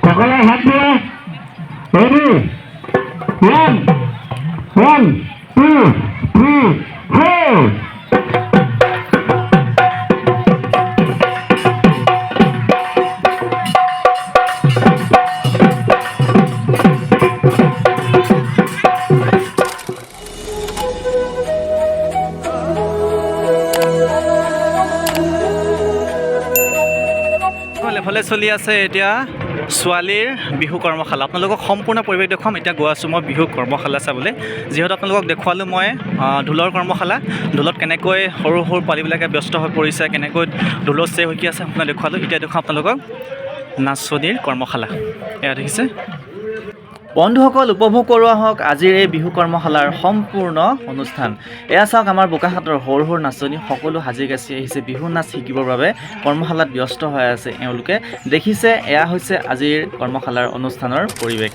সকলে হাত দিয়ে রেডি 1 2 3 4 এফালে চলি আছে এতিয়া ছোৱালীৰ বিহু কৰ্মশালা। আপোনালোকক সম্পূৰ্ণ পৰিৱেশ দেখুৱাম। এতিয়া গৈ আছোঁ মই বিহু কৰ্মশালা চাবলৈ। যিহেতু আপোনালোকক দেখুৱালোঁ মই ঢোলৰ কৰ্মশালা, ঢোলত কেনেকৈ সৰু সৰু পোৱালীবিলাকে ব্যস্ত হৈ পৰিছে, কেনেকৈ ঢোলৰ চেও শিকি আছে আপোনাক দেখুৱালোঁ। এতিয়া দেখুৱাম আপোনালোকক নাচনীৰ কৰ্মশালা। এয়া দেখিছে বন্ধুসকল, উপভোগ কৰোৱা হওক আজিৰ এই বিহু কৰ্মশালাৰ সম্পূৰ্ণ অনুষ্ঠান। এয়া চাওক আমাৰ বোকাখাটৰ সৰু সৰু নাচনী সকলো সাজি কাচি আহিছে বিহু নাচ শিকিবৰ বাবে কৰ্মশালাত ব্যস্ত হৈ আছে এওঁলোকে। দেখিছে এয়া হৈছে আজিৰ কৰ্মশালাৰ অনুষ্ঠানৰ পৰিৱেশ।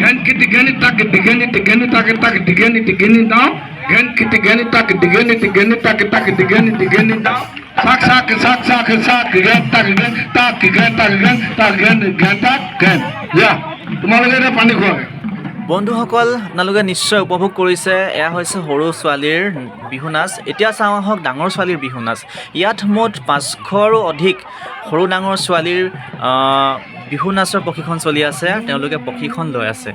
Gan kitigani tak digani digani tak digani digani down. Gan kitigani tak digani digani tak digani down. Sak gan tak gan ya তোমালোকে এটা পানী খোৱা। বন্ধুসকল, আপোনালোকে নিশ্চয় উপভোগ কৰিছে। এয়া হৈছে সৰু ছোৱালীৰ বিহু নাচ। এতিয়া চাওঁ আহক ডাঙৰ ছোৱালীৰ বিহু নাচ। ইয়াত মুঠ 500ৰো অধিক সৰু ডাঙৰ ছোৱালীৰ বিহু নাচৰ প্ৰশিক্ষণ চলি আছে। তেওঁলোকে প্ৰশিক্ষণ লৈ আছে।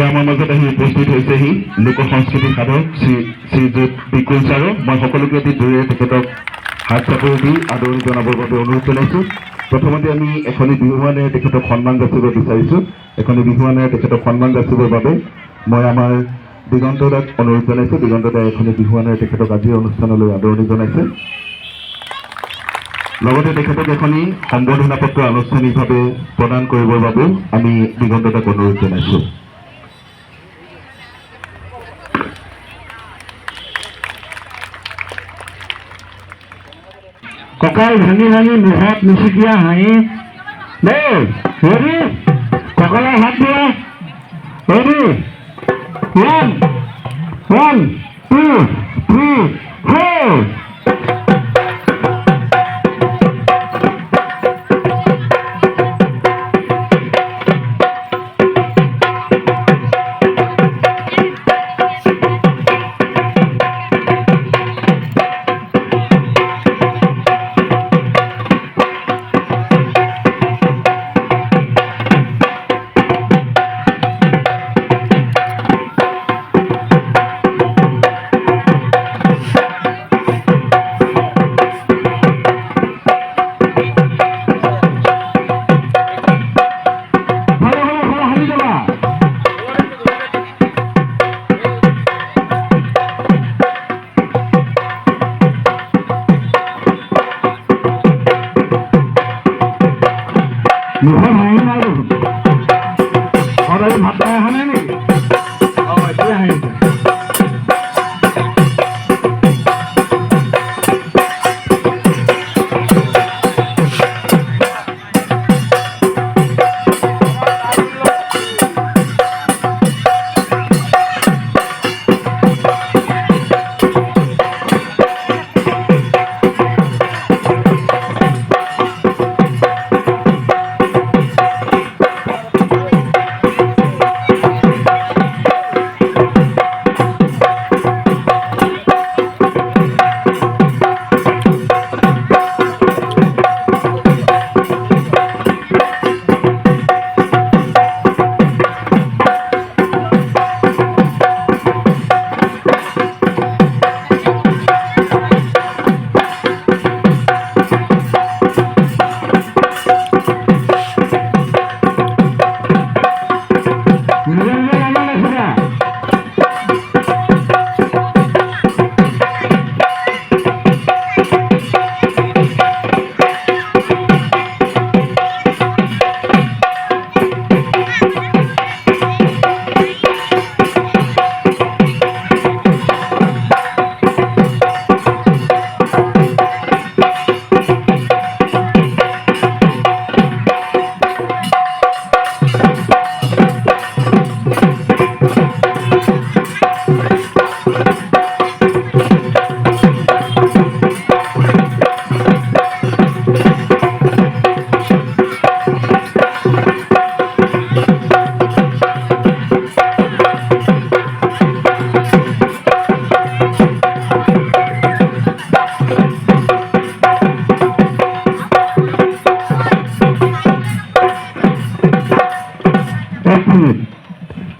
আমাৰ মাজত আহি উপস্থিত হৈছেহি লোক সংস্কৃতি সাধক শ্ৰীযুত বিকুল ছাৰ। মই সকলোকে এটি জোৰে তেখেতক হাত চাপৰি দি আদৰণি জনাবৰ বাবে অনুৰোধ জনাইছোঁ। প্ৰথমতে আমি এখনি বিহুৱানেৰে তেখেতক সন্মান যাচিব বিচাৰিছোঁ। এখনি বিহুৱানেৰে তেখেতক সন্মান যাচিবৰ বাবে মই আমাৰ দিগন্ত দাক অনুৰোধ জনাইছোঁ। দিগন্ত দাই এখনি বিহুৱানেৰে তেখেতক আজিৰ অনুষ্ঠানলৈ আদৰণি জনাইছে। লগতে তেখেতক এখনি সম্বৰ্ধনা পত্ৰ আনুষ্ঠানিকভাৱে প্ৰদান কৰিবৰ বাবে আমি দিগন্ত দাক অনুৰোধ জনাইছোঁ। কঁকাল ভাঙি ভাঙি মুখত মুচুকীয়া হাঁহি দেই। ৰেডি, কঁকালৰ হাত দিয়া। ৰেডি 1 2 3 4 1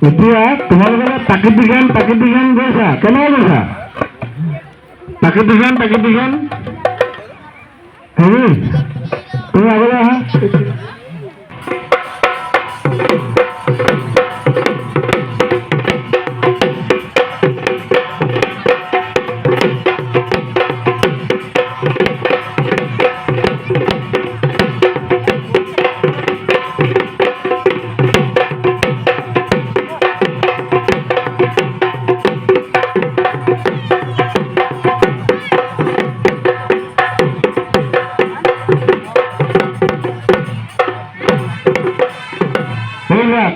এতিয়া তোমালোকে প্ৰাকৃতিক গান গৈছা কেনেকৈ গৈছা প্ৰাকৃতিক গান হেৰি তুমি আগলৈ আহা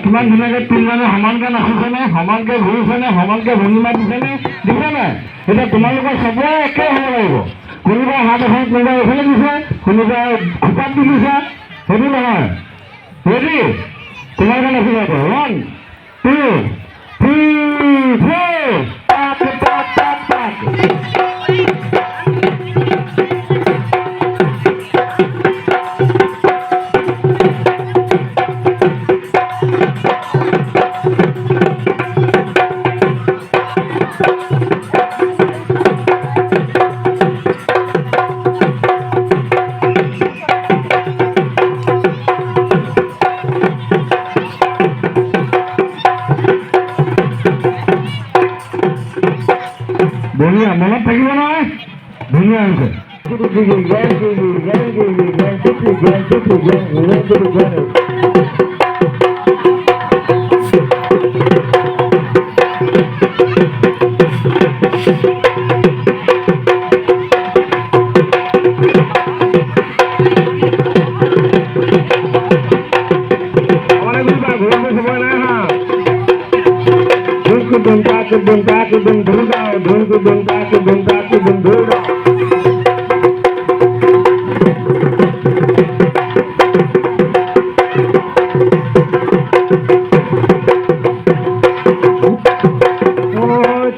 কিমান ধুনীয়াকৈ তিনিজনে সমানকৈ নাচিছেনে সমানকৈ ঘূৰিছেনে সমানকৈ ভংগিমা দিছেনে দিছে নাই এতিয়া তোমালোকৰ চবৰে একে হ'ব লাগিব কোনোবাই হাত এখন কোনোবাই এইফালে দিছে কোনোবাই খোপাত দি দিছে সেইটো নহয় ৰেডি তোমালোকে নাচিবা আকৌ 1 2 3 4 টাক টাক টাক টাক বঢ়িয়া মনত থাকিব নহয় ধুনীয়া হৈছে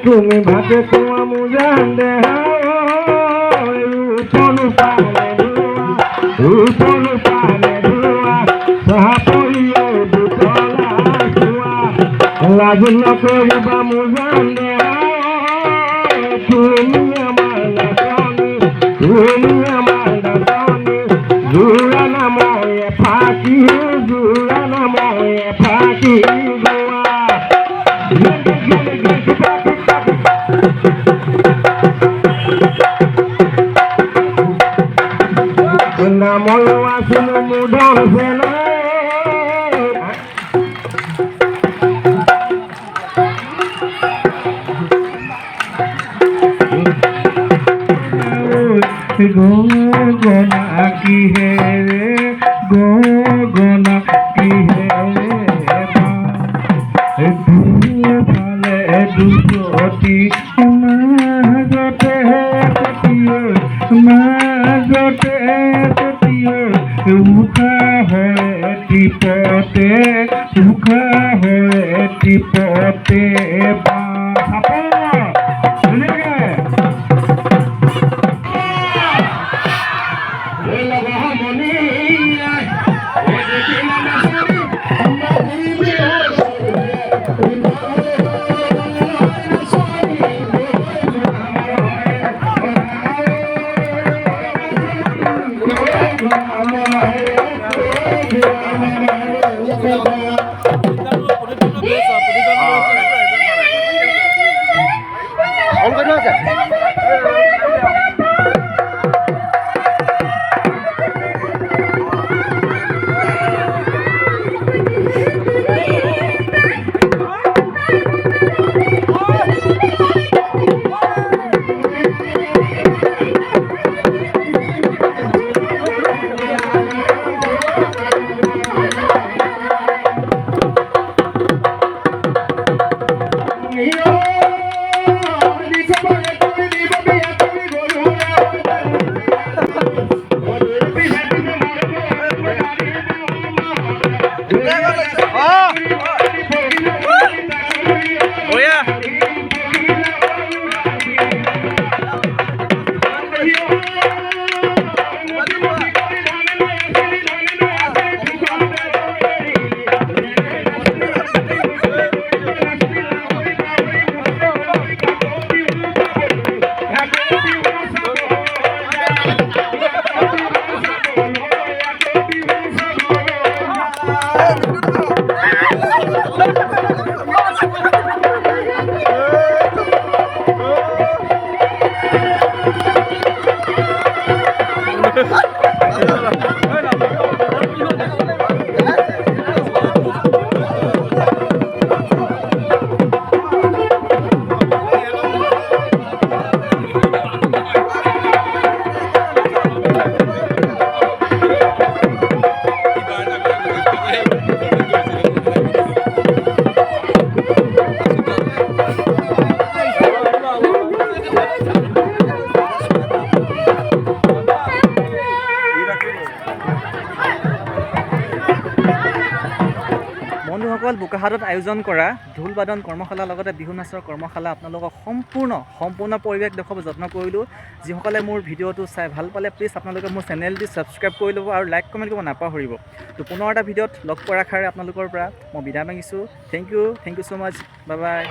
তুমি ভাতে কুয়া মুজান দে উপনু পানে ধুয়া সাহাপরিয়ে দুতলা ধুয়া লাজ নকরিবা মুজান দে তুমি আমার নাচনি জুড়া নাময়ে ফাঁকি গোয়া নাময় আসুন মুধর সেনা গনা কি হে রে গনা কি হে ভালে দুটি মাজতে উখা হয় টিপতে বা যিসকল বোকাখাটত আয়োজন কৰা ঢোল বাদন কৰ্মশালাৰ লগতে বিহু নাচৰ কৰ্মশালা আপোনালোকক সম্পূৰ্ণ পৰিৱেশ দেখুৱাব যত্ন কৰিলোঁ। যিসকলে মোৰ ভিডিঅ'টো চাই ভাল পালে প্লিজ আপোনালোকে মোৰ চেনেলটি ছাবস্ক্ৰাইব কৰি ল'ব আৰু লাইক কমেণ্ট কৰিব নাপাহৰিব। তো পুনৰ এটা ভিডিঅ'ত লগ পোৱাৰ আশাৰে আপোনালোকৰ পৰা মই বিদায় মাগিছোঁ। Thank you so' much. Bye bye.